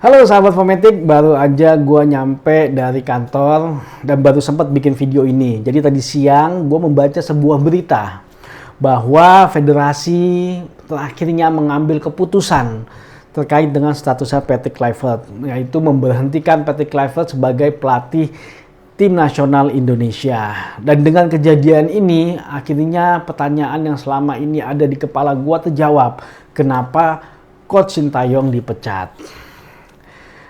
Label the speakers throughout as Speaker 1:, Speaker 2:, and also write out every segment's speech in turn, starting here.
Speaker 1: Halo sahabat Fometik, baru aja gua nyampe dari kantor dan baru sempat bikin video ini. Jadi tadi siang gua membaca sebuah berita bahwa federasi akhirnya mengambil keputusan terkait dengan statusnya Patrick Kluivert, yaitu memberhentikan Patrick Kluivert sebagai pelatih tim nasional Indonesia. Dan dengan kejadian ini, akhirnya pertanyaan yang selama ini ada di kepala gua terjawab. Kenapa Coach Sintayong dipecat?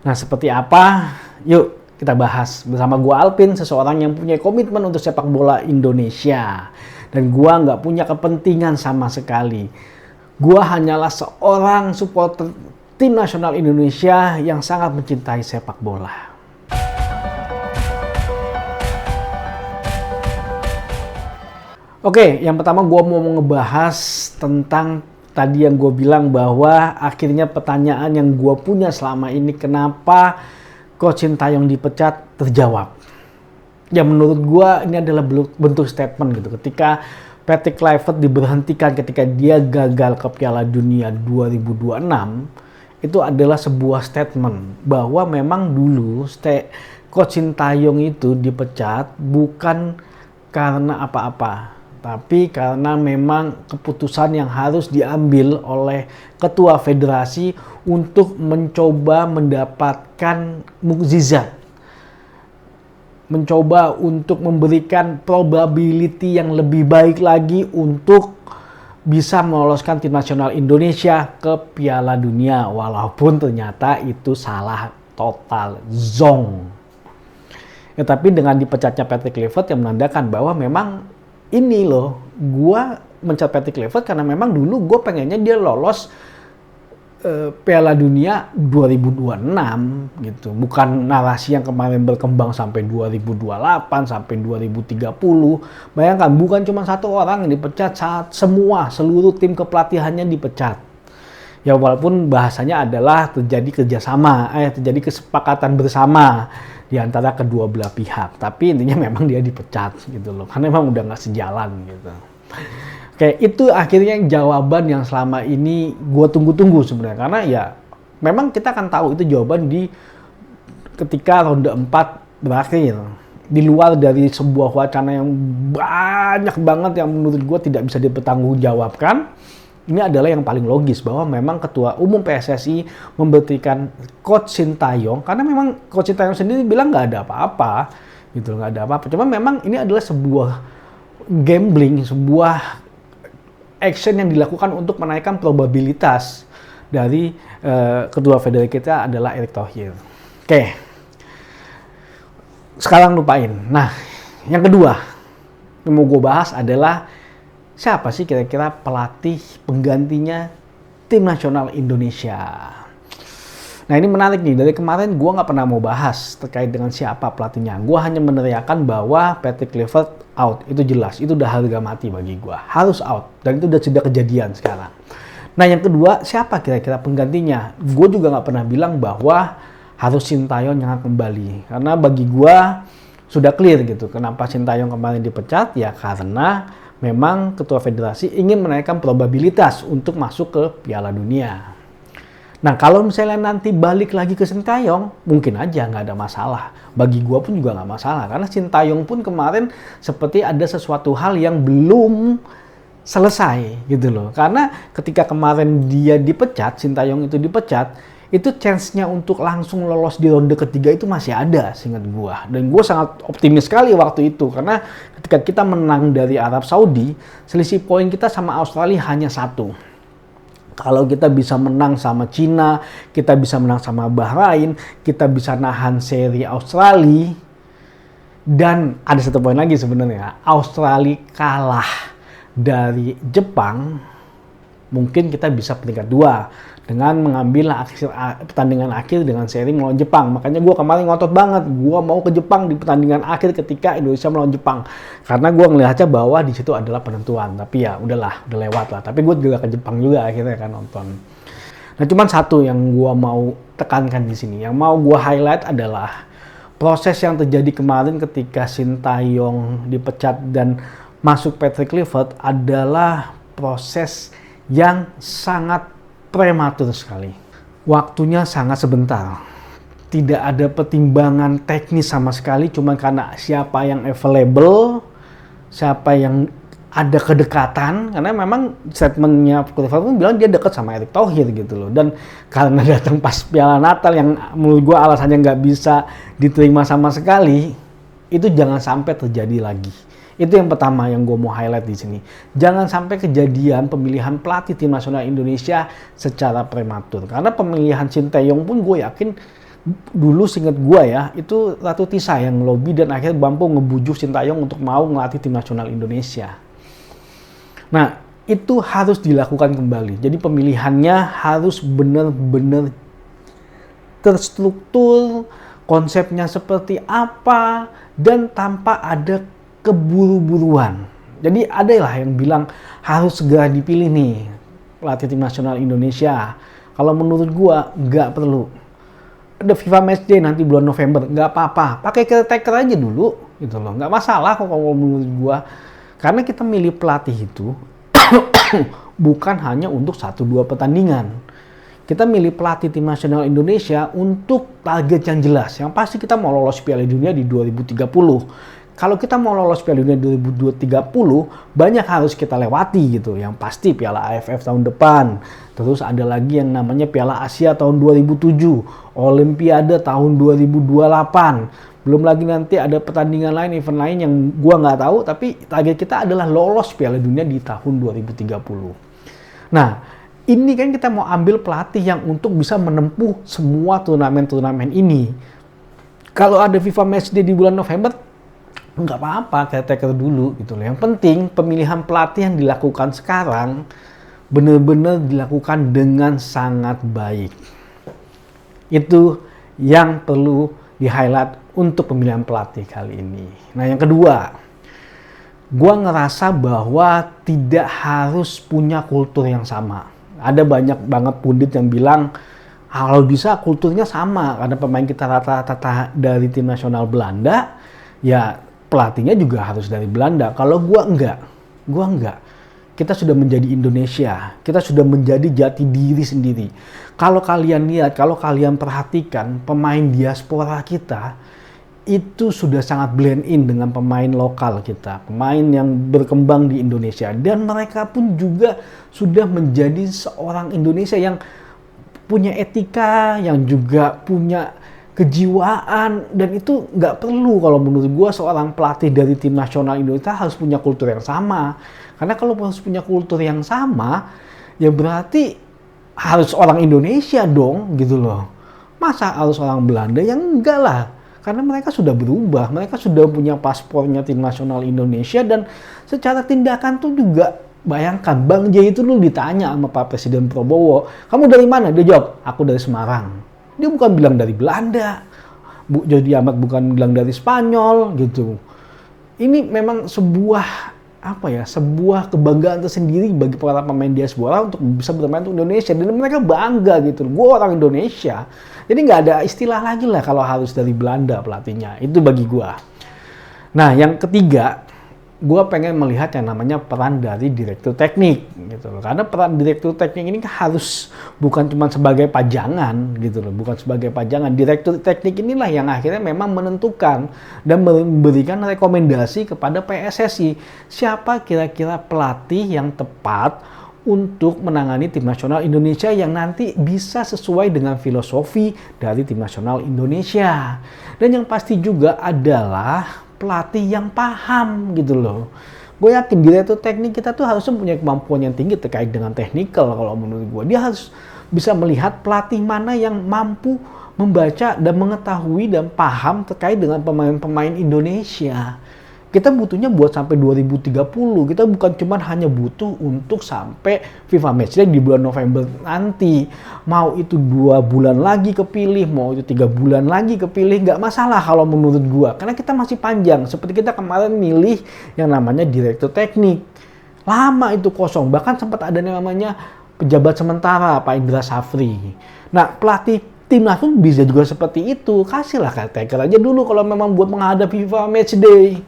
Speaker 1: Nah, seperti apa? Yuk kita bahas bersama gua Alpin, seseorang yang punya komitmen untuk sepak bola Indonesia. Dan gua nggak punya kepentingan sama sekali. Gua hanyalah seorang supporter tim nasional Indonesia yang sangat mencintai sepak bola. Oke, yang pertama gua mau ngebahas tentang tadi yang gue bilang bahwa akhirnya pertanyaan yang gue punya selama ini, kenapa Coach Sintayong dipecat, terjawab. Ya menurut gue ini adalah bentuk statement gitu. Ketika Patrick Kluivert diberhentikan ketika dia gagal ke Piala Dunia 2026, itu adalah sebuah statement bahwa memang dulu Coach Sintayong itu dipecat bukan karena apa-apa, tapi karena memang keputusan yang harus diambil oleh ketua federasi untuk mencoba mendapatkan mukjizat. Mencoba untuk memberikan probability yang lebih baik lagi untuk bisa meloloskan tim nasional Indonesia ke Piala Dunia. Walaupun ternyata itu salah total, zong. Ya, tapi dengan dipecatnya Patrick Kluivert yang menandakan bahwa memang ini loh, gua mencat Patrick Kluivert karena memang dulu gue pengennya dia lolos Piala Dunia 2026 gitu. Bukan narasi yang kemarin berkembang sampai 2028, sampai 2030. Bayangkan, bukan cuma satu orang yang dipecat, seluruh tim kepelatihannya dipecat. Ya walaupun bahasanya adalah terjadi kerjasama, terjadi kesepakatan bersama di antara kedua belah pihak. Tapi intinya memang dia dipecat gitu loh, karena memang udah nggak sejalan gitu. Oke, itu akhirnya jawaban yang selama ini gue tunggu-tunggu sebenarnya. Karena ya memang kita akan tahu itu jawaban ketika ronde 4 berakhir. Di luar dari sebuah wacana yang banyak banget yang menurut gue tidak bisa dipertanggungjawabkan, ini adalah yang paling logis bahwa memang Ketua Umum PSSI memberhentikan Coach Sintayong karena memang Coach Sintayong sendiri bilang nggak ada apa-apa, gitu, nggak ada apa-apa. Cuma memang ini adalah sebuah gambling, sebuah action yang dilakukan untuk menaikkan probabilitas dari Ketua Federasi kita adalah Erick Thohir. Oke, sekarang lupain. Nah, yang kedua yang mau gue bahas adalah siapa sih kira-kira pelatih penggantinya tim nasional Indonesia? Nah ini menarik nih, dari kemarin gue nggak pernah mau bahas terkait dengan siapa pelatihnya. Gue hanya meneriakan bahwa Patrick Kluivert out, itu jelas, itu udah harga mati bagi gue. Harus out, dan itu sudah kejadian sekarang. Nah yang kedua, siapa kira-kira penggantinya? Gue juga nggak pernah bilang bahwa harus Sintayong yang akan kembali. Karena bagi gue sudah clear gitu, kenapa Sintayong kemarin dipecat, ya karena memang Ketua Federasi ingin menaikkan probabilitas untuk masuk ke Piala Dunia. Nah, kalau misalnya nanti balik lagi ke Sintayong, mungkin aja nggak ada masalah. Bagi gua pun juga nggak masalah. Karena Sintayong pun kemarin seperti ada sesuatu hal yang belum selesai gitu loh. Karena ketika kemarin dia dipecat, Sintayong itu dipecat, itu chance-nya untuk langsung lolos di ronde ketiga itu masih ada, seingat gua. Dan gua sangat optimis sekali waktu itu. Karena ketika kita menang dari Arab Saudi, selisih poin kita sama Australia hanya 1. Kalau kita bisa menang sama Cina, kita bisa menang sama Bahrain, kita bisa nahan seri Australia. Dan ada satu poin lagi sebenarnya, Australia kalah dari Jepang, mungkin kita bisa peringkat 2 dengan mengambil pertandingan akhir dengan seri melawan Jepang. Makanya gue kemarin ngotot banget, gue mau ke Jepang di pertandingan akhir ketika Indonesia melawan Jepang. Karena gue ngelihatnya bahwa di situ adalah penentuan. Tapi ya udahlah, udah lewat lah. Tapi gue juga ke Jepang juga akhirnya kan nonton. Nah cuman satu yang gue mau tekankan di sini, yang mau gue highlight adalah proses yang terjadi kemarin ketika Sintayong dipecat dan masuk Patrick Kluivert adalah proses yang sangat prematur sekali. waktunya sangat sebentar. Tidak ada pertimbangan teknis sama sekali, cuma karena siapa yang available, siapa yang ada kedekatan, karena memang statementnya Clifford pun bilang dia dekat sama Erick Thohir gitu loh. Dan karena datang pas Piala Natal yang menurut gue alasannya nggak bisa diterima sama sekali, itu jangan sampai terjadi lagi. Itu yang pertama yang gue mau highlight di sini. Jangan sampai kejadian pemilihan pelatih tim nasional Indonesia secara prematur. Karena pemilihan Sinteyong pun gue yakin dulu seinget gue ya, itu Ratu Tisa yang lobby dan akhirnya mampu ngebujuk Sintayong untuk mau ngelatih tim nasional Indonesia. Nah, itu harus dilakukan kembali. Jadi pemilihannya harus benar-benar terstruktur, konsepnya seperti apa, dan tanpa ada keburu-buruan. Jadi ada lah yang bilang harus segera dipilih nih pelatih tim nasional Indonesia. Kalau menurut gue nggak perlu. Ada FIFA Matchday nanti bulan November, nggak apa-apa. Pakai caretaker aja dulu, gitu loh. Nggak masalah kok kalau menurut gua. Karena kita milih pelatih itu bukan hanya untuk 1-2 pertandingan. Kita milih pelatih tim nasional Indonesia untuk target yang jelas. Yang pasti kita mau lolos Piala Dunia di 2030. Kalau kita mau lolos Piala Dunia 2030, banyak harus kita lewati gitu. Yang pasti Piala AFF tahun depan. Terus ada lagi yang namanya Piala Asia tahun 2007, Olimpiade tahun 2028. Belum lagi nanti ada pertandingan lain, event lain yang gua nggak tahu, tapi target kita adalah lolos Piala Dunia di tahun 2030. Nah, ini kan kita mau ambil pelatih yang untuk bisa menempuh semua turnamen-turnamen ini. Kalau ada FIFA Matchday di bulan November, nggak apa-apa, caretaker dulu gitu loh. Yang penting pemilihan pelatih yang dilakukan sekarang benar-benar dilakukan dengan sangat baik. Itu yang perlu di-highlight untuk pemilihan pelatih kali ini. Nah, yang kedua, gua ngerasa bahwa tidak harus punya kultur yang sama. Ada banyak banget pundit yang bilang kalau bisa kulturnya sama, karena pemain kita rata-rata dari tim nasional Belanda, ya pelatihnya juga harus dari Belanda. Kalau gua enggak. Kita sudah menjadi Indonesia, kita sudah menjadi jati diri sendiri. Kalau kalian lihat, kalau kalian perhatikan, pemain diaspora kita itu sudah sangat blend in dengan pemain lokal kita, pemain yang berkembang di Indonesia. Dan mereka pun juga sudah menjadi seorang Indonesia yang punya etika, yang juga punya kejiwaan, dan itu nggak perlu kalau menurut gue seorang pelatih dari tim nasional Indonesia harus punya kultur yang sama. Karena kalau harus punya kultur yang sama, ya berarti harus orang Indonesia dong, gitu loh. Masa harus orang Belanda? Ya enggak lah. Karena mereka sudah berubah, mereka sudah punya paspornya tim nasional Indonesia, dan secara tindakan tuh juga bayangkan, Bang J itu dulu ditanya sama Pak Presiden Prabowo, kamu dari mana? Dia jawab, aku dari Semarang. Dia bukan bilang dari Belanda, Bu Jody Amat bukan bilang dari Spanyol gitu. Ini memang sebuah kebanggaan tersendiri bagi para pemain diaspora untuk bisa bermain untuk Indonesia, dan mereka bangga gitu. Gue orang Indonesia, jadi nggak ada istilah lagi lah kalau harus dari Belanda pelatihnya. Itu bagi gue. Nah, yang ketiga, gue pengen melihat yang namanya peran dari direktur teknik gitu loh. Karena peran direktur teknik ini harus bukan cuma sebagai pajangan gitu loh, bukan sebagai pajangan. Direktur teknik inilah yang akhirnya memang menentukan dan memberikan rekomendasi kepada PSSI siapa kira-kira pelatih yang tepat untuk menangani tim nasional Indonesia yang nanti bisa sesuai dengan filosofi dari tim nasional Indonesia. Dan yang pasti juga adalah pelatih yang paham gitu loh. Gue yakin direktur teknik kita tuh harusnya punya kemampuan yang tinggi terkait dengan technical kalau menurut gue. Dia harus bisa melihat pelatih mana yang mampu membaca dan mengetahui dan paham terkait dengan pemain-pemain Indonesia. Kita butuhnya buat sampai 2030. Kita bukan cuma hanya butuh untuk sampai FIFA Matchday di bulan November nanti. Mau itu 2 bulan lagi kepilih, mau itu 3 bulan lagi kepilih, nggak masalah kalau menurut gua. Karena kita masih panjang. Seperti kita kemarin milih yang namanya direktur teknik. Lama itu kosong. Bahkan sempat ada yang namanya pejabat sementara, Pak Indra Safri. Nah, pelatih timnas pun bisa juga seperti itu. Kasihlah caretaker aja dulu kalau memang buat menghadapi FIFA Matchday.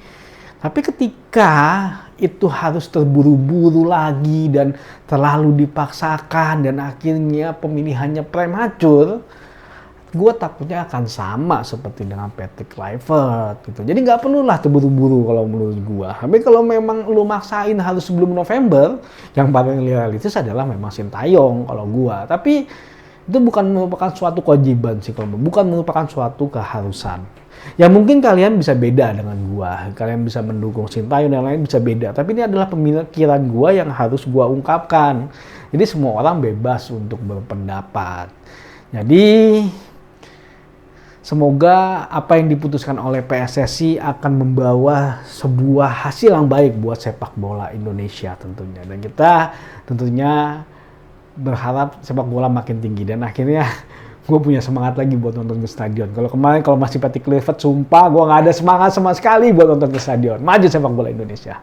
Speaker 1: Tapi ketika itu harus terburu-buru lagi dan terlalu dipaksakan dan akhirnya pemilihannya prematur, gue takutnya akan sama seperti dengan Patrick Kluivert gitu. Jadi nggak perlulah terburu-buru kalau menurut gue. Tapi kalau memang lu maksain harus sebelum November, yang paling realistis adalah memang Sintayong kalau gue. Tapi itu bukan merupakan suatu kewajiban sih kalau bukan merupakan suatu keharusan. Ya mungkin kalian bisa beda dengan gua, kalian bisa mendukung Sintayong dan lain bisa beda. Tapi ini adalah pemikiran gua yang harus gua ungkapkan. Jadi semua orang bebas untuk berpendapat. Jadi semoga apa yang diputuskan oleh PSSI akan membawa sebuah hasil yang baik buat sepak bola Indonesia tentunya. Dan kita tentunya berharap sepak bola makin tinggi dan akhirnya gue punya semangat lagi buat nonton ke stadion. Kalau kemarin kalau masih Patrick Kluivert, sumpah gue nggak ada semangat sama sekali buat nonton ke stadion. Maju sepak bola Indonesia.